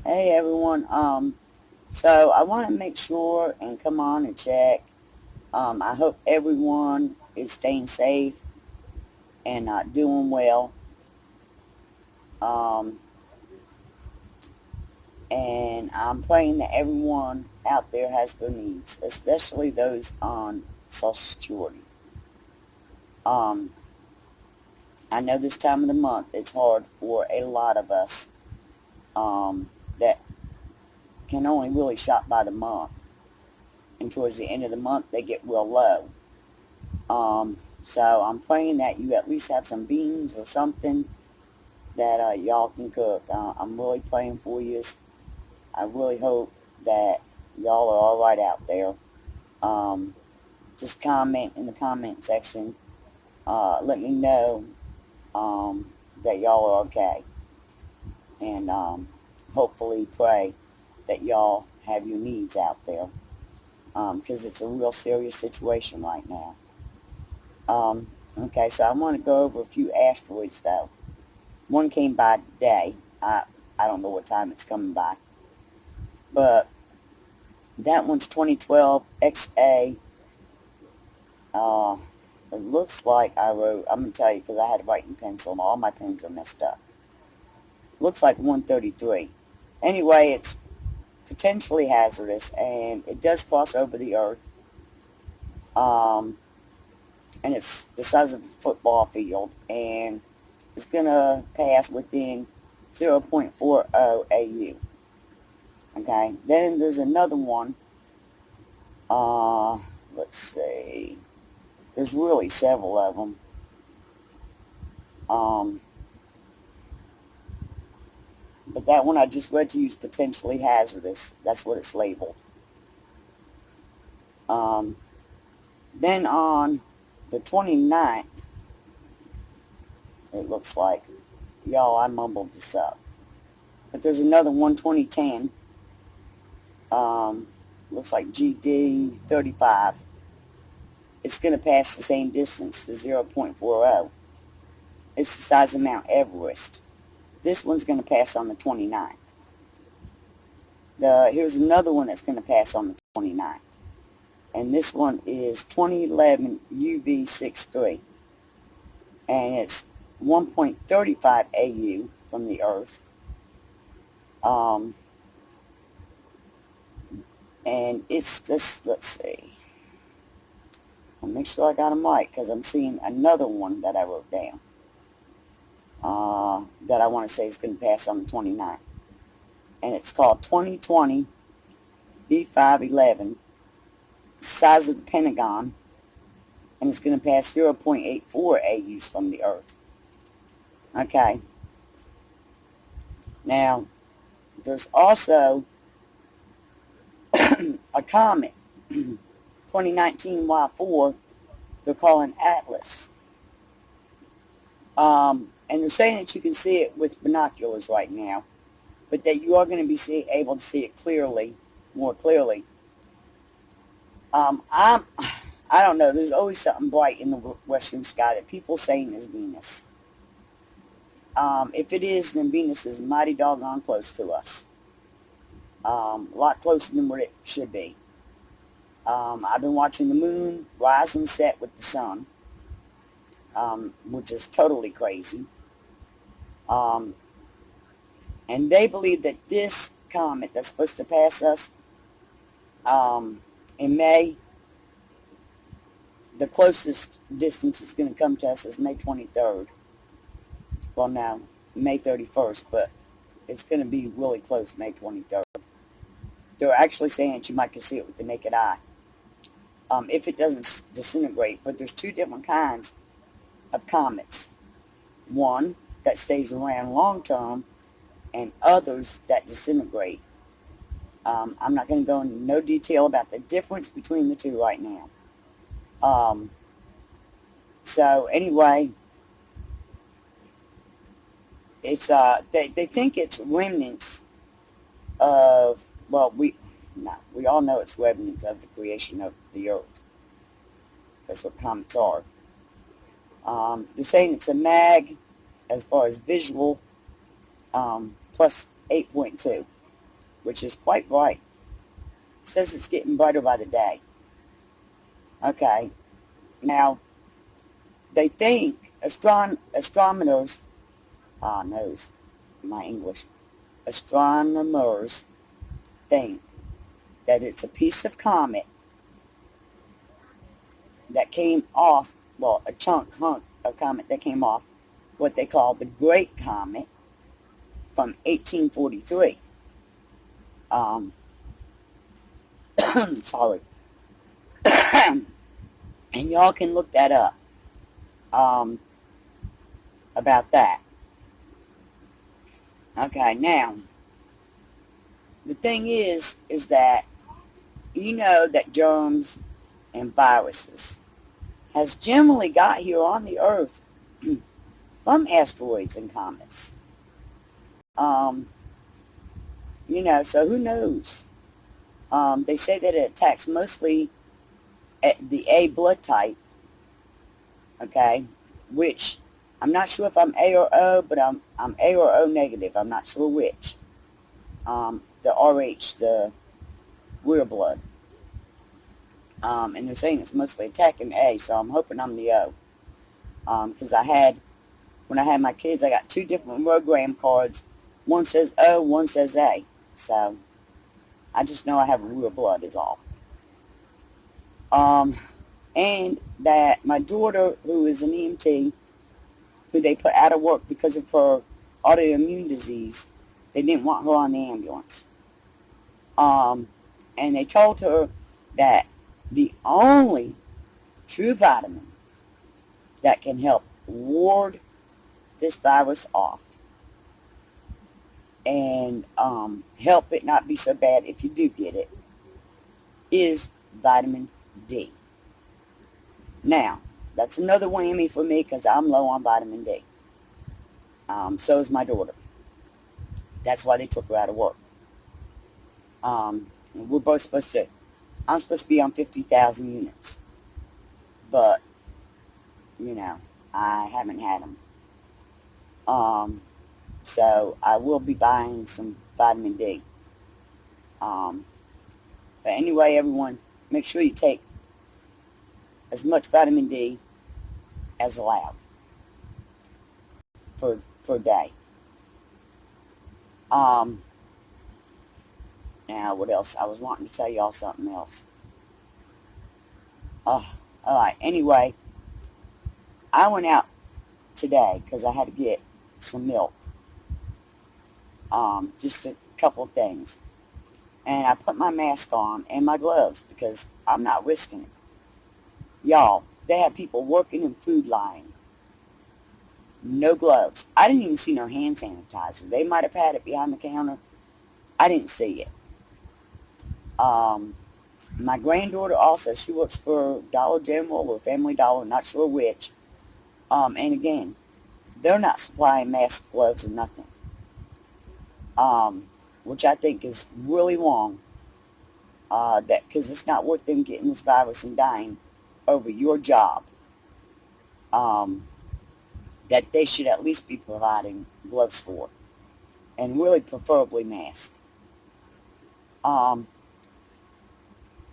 Hey everyone, so I want to make sure and come on and check. I hope everyone is staying safe and doing well. Um, and I'm praying that everyone out there has their needs, especially those on Social Security. Um, I know this time of the month it's hard for a lot of us that can only really shop by the month, and towards the end of the month they get real low. So I'm praying that you at least have some beans or something that y'all can cook. I'm really praying for you. I really hope that y'all are all right out there. Um, just comment in the comment section. Let me know that y'all are okay, and hopefully pray that y'all have your needs out there because it's a real serious situation right now. Okay, so I want to go over a few asteroids though. One came by today. I don't know what time it's coming by, but that one's 2012 XA. Uh, it looks like I wrote. I'm gonna tell you because I had to write in pencil, and all my pens are messed up. Looks like 133. Anyway, it's potentially hazardous, and it does cross over the Earth. Um, and it's the size of a football field, and it's gonna pass within 0.40 AU. Okay, then there's another one. Let's see. There's really several of them. Um, but that one I just read to you is potentially hazardous. That's what it's labeled. Um, then on the 29th, it looks like, y'all, I mumbled this up. But there's another one, 2010. Um, looks like GD 35. It's going to pass the same distance, the 0.40. It's the size of Mount Everest. This one's going to pass on the 29th. Here's another one that's going to pass on the 29th. And this one is 2011 UV63. And it's 1.35 AU from the Earth. Um, and it's this, let's see. I'll make sure I got them right because I'm seeing another one that I wrote down that I want to say is going to pass on the 29th. And it's called 2020 B511, size of the Pentagon, and it's going to pass 0.84 AUs from the Earth. Okay. Now, there's also a comet, 2019 Y4, they're calling Atlas. And they're saying that you can see it with binoculars right now, but that you are going to be able to see it clearly, more clearly. I don't know. There's always something bright in the western sky that people saying is Venus. If it is, then Venus is mighty doggone close to us. A lot closer than what it should be. I've been watching the moon rise and set with the sun, which is totally crazy. Um, and they believe that this comet that's supposed to pass us in May, the closest distance it's going to come to us is May 23rd. Well, now, May 31st, but it's going to be really close, May 23rd. They're actually saying that you might can see it with the naked eye. If it doesn't disintegrate, but there's two different kinds of comets. One that stays around long term, and others that disintegrate. I'm not going to go into no detail about the difference between the two right now. Um, so anyway, it's they think it's remnants of, well, we all know it's remnants of the creation of the Earth. That's what comets are. They're saying it's a mag as far as visual, plus 8.2. which is quite bright. It says it's getting brighter by the day. Okay, now they think astronomers, knows my English, astronomers think that it's a piece of comet that came off, well, a hunk of comet that came off what they call the Great Comet from 1843. Sorry. And y'all can look that up, about that. Okay, now, the thing is that you know that germs and viruses has generally got here on the earth from asteroids and comets. Um, so who knows? They say that it attacks mostly the A blood type, okay, which I'm not sure if I'm A or O, but I'm A or O negative. I'm not sure which. The RH, the real blood. And they're saying it's mostly attacking A, so I'm hoping I'm the O. Because when I had my kids, I got 2 different program cards. One says O, one says A. So, I just know I have real blood is all. And that my daughter, who is an EMT, who they put out of work because of her autoimmune disease, they didn't want her on the ambulance. And they told her that the only true vitamin that can help ward this virus off and help it not be so bad if you do get it is vitamin D. Now, that's another whammy for me because I'm low on vitamin D. So is my daughter. That's why they took her out of work. We're both I'm supposed to be on 50,000 units. But, I haven't had them. So I will be buying some vitamin D. But anyway, everyone, make sure you take as much vitamin D as allowed for a day. Now, what else? I was wanting to tell y'all something else. Alright, anyway, I went out today because I had to get some milk. Just a couple of things. And I put my mask on and my gloves because I'm not risking it. Y'all, they have people working in food line. No gloves. I didn't even see no hand sanitizer. They might have had it behind the counter. I didn't see it. My granddaughter also, she works for Dollar General or Family Dollar, not sure which. And again, they're not supplying masks, gloves, or nothing. Which I think is really wrong. Because it's not worth them getting this virus and dying over your job. That they should at least be providing gloves for. And really preferably masks.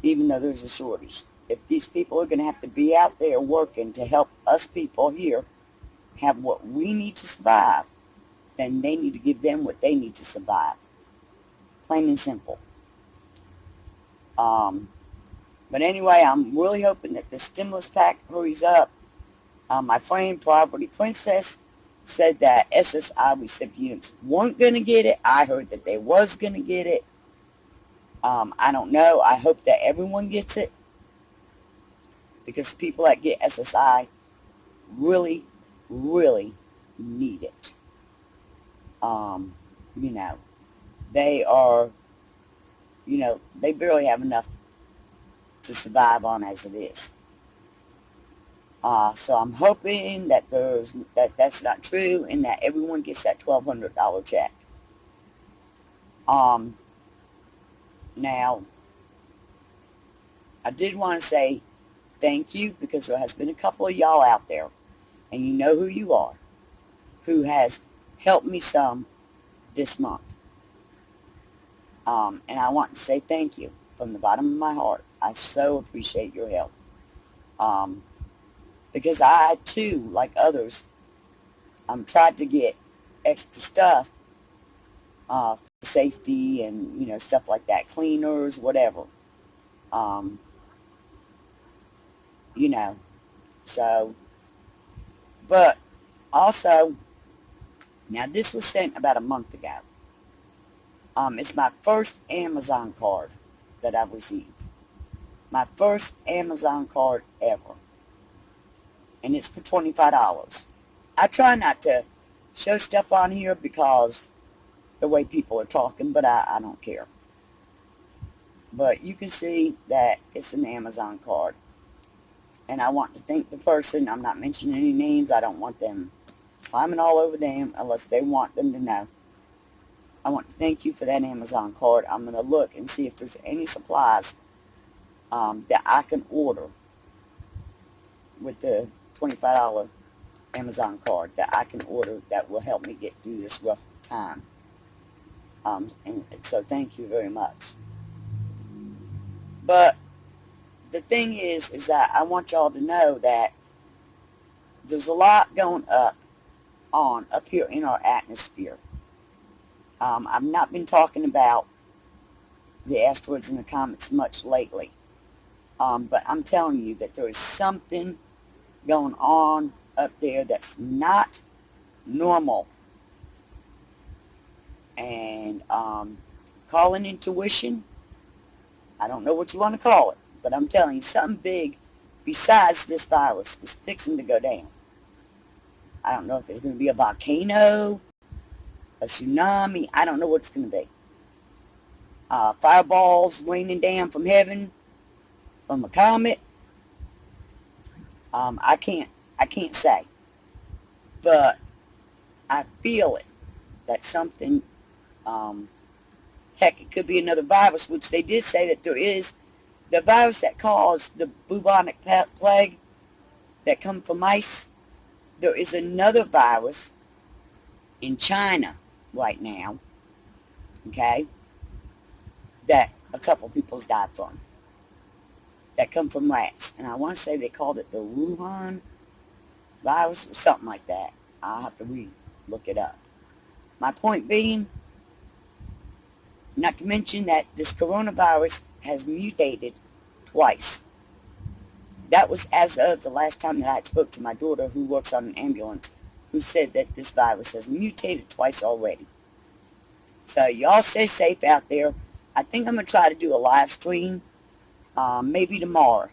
Even though there's a shortage. If these people are going to have to be out there working to help us people here have what we need to survive, then they need to give them what they need to survive. Plain and simple. But anyway, I'm really hoping that the stimulus pack hurries up. My friend, Poverty Princess, said that SSI recipients weren't going to get it. I heard that they was going to get it. I don't know. I hope that everyone gets it. Because people that get SSI really, really need it. They are, they barely have enough to survive on as it is. So I'm hoping that that's not true and that everyone gets that $1,200 check. Now, I did want to say thank you because there has been a couple of y'all out there, and you know who you are, who has helped me some this month. And I want to say thank you from the bottom of my heart. I so appreciate your help. Um, because I too, like others, tried to get extra stuff for safety and stuff like that, cleaners, whatever. Um, you know, so but also now this was sent about a month ago. It's my first Amazon card that I've received. My first Amazon card ever, and it's for $25. I try not to show stuff on here because the way people are talking, but I don't care. But you can see that it's an Amazon card. And I want to thank the person. I'm not mentioning any names. I don't want them climbing all over them unless they want them to know. I want to thank you for that Amazon card. I'm going to look and see if there's any supplies that I can order with the $25 Amazon card that I can order that will help me get through this rough time. And so thank you very much. But the thing is that I want y'all to know that there's a lot going up here in our atmosphere. I've not been talking about the asteroids and the comets much lately. But I'm telling you that there is something going on up there that's not normal. And calling intuition, I don't know what you want to call it, but I'm telling you, something big besides this virus is fixing to go down. I don't know if it's going to be a volcano, a tsunami. I don't know what it's going to be. Fireballs raining down from heaven, from a comet. I can't say, but I feel it. That something. Heck, it could be another virus, which they did say that there is. The virus that caused the bubonic plague that come from mice, there is another virus in China right now, okay, that a couple people's died from, that come from rats. And I want to say they called it the Wuhan virus or something like that. I'll have to look it up. My point being, not to mention that this coronavirus has mutated twice. That was as of the last time that I spoke to my daughter, who works on an ambulance, who said that this virus has mutated twice already. So y'all stay safe out there. I think I'm going to try to do a live stream, maybe tomorrow.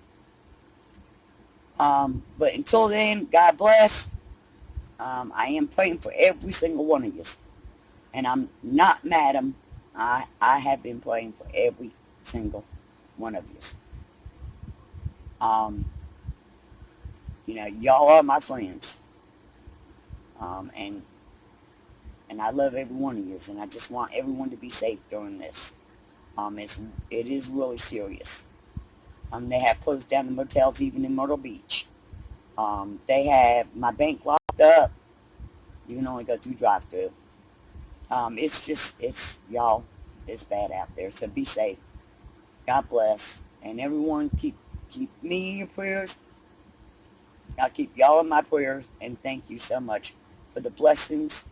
But until then, God bless. I am praying for every single one of you. And I'm not madam. I have been praying for every single one of you. Y'all are my friends. And I love every one of you. And I just want everyone to be safe during this. It is really serious. They have closed down the motels even in Myrtle Beach. They have my bank locked up. You can only go through drive-through. Y'all, it's bad out there, so be safe. God bless. And everyone, keep me in your prayers. I'll keep y'all in my prayers, and thank you so much for the blessings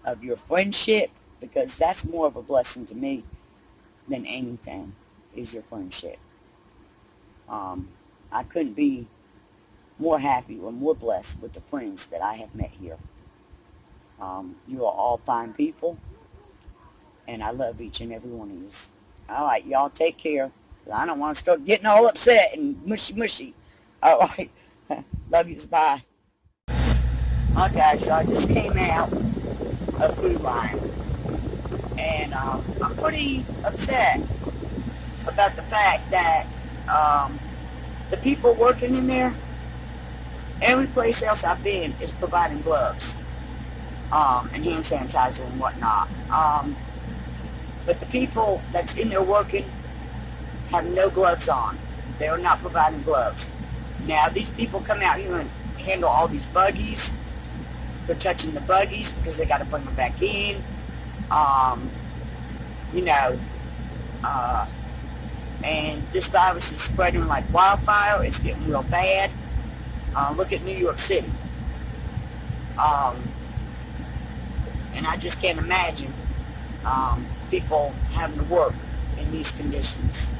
of your friendship, because that's more of a blessing to me than anything, is your friendship. I couldn't be more happy or more blessed with the friends that I have met here. You are all fine people, and I love each and every one of you. All right, y'all take care. I don't want to start getting all upset and mushy. All right, love you. Bye. Okay, so I just came out of Food Line, and I'm pretty upset about the fact that the people working in there, every place else I've been is providing gloves. And hand sanitizer and whatnot. But the people that's in there working have no gloves on. They are not providing gloves. Now, these people come out here and handle all these buggies. They're touching the buggies because they got to bring them back in. And this virus is spreading like wildfire. It's getting real bad. Look at New York City. And I just can't imagine people having to work in these conditions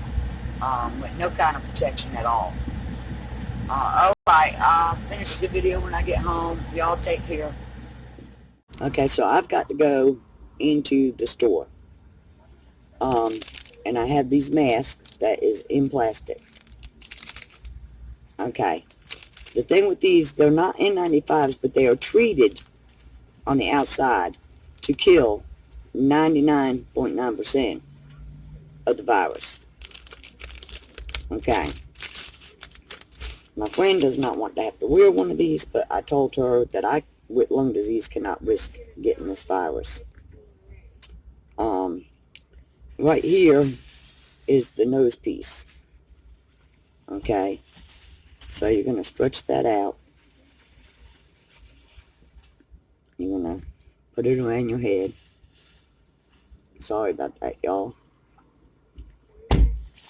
with no kind of protection at all. Alright, I'll finish the video when I get home. Y'all take care. Okay, so I've got to go into the store. And I have these masks that is in plastic. Okay. The thing with these, they're not N95s, but they are treated on the outside to kill 99.9% of the virus. Okay. My friend does not want to have to wear one of these, but I told her that I, with lung disease, cannot risk getting this virus. Right here is the nose piece. Okay. So you're going to stretch that out. You're going to put it around your head. Sorry about that, y'all.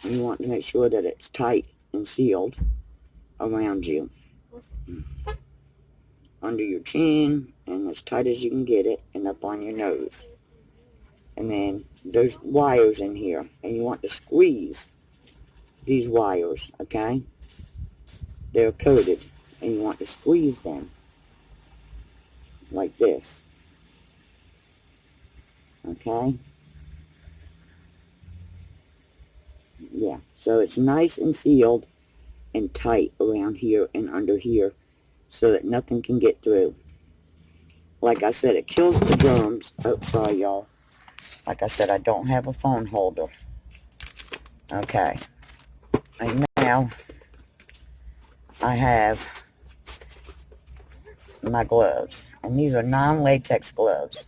You want to make sure that it's tight and sealed around you. Under your chin, and as tight as you can get it, and up on your nose. And then there's wires in here, and you want to squeeze these wires, okay? They're coated, and you want to squeeze them like this. Okay? Yeah, so it's nice and sealed and tight around here and under here so that nothing can get through. Like I said, it kills the germs. Oh, sorry, y'all. Like I said, I don't have a phone holder. Okay. And now, I have my gloves. And these are non-latex gloves.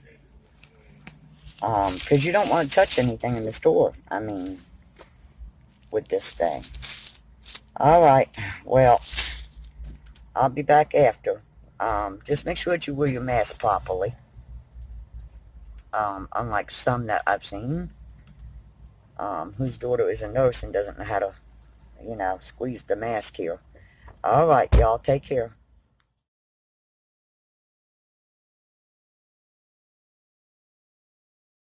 Because you don't want to touch anything in the store. I mean, with this thing. Alright. Well, I'll be back after. Just make sure that you wear your mask properly. Unlike some that I've seen. Whose daughter is a nurse and doesn't know how to, squeeze the mask here. Alright, y'all. Take care.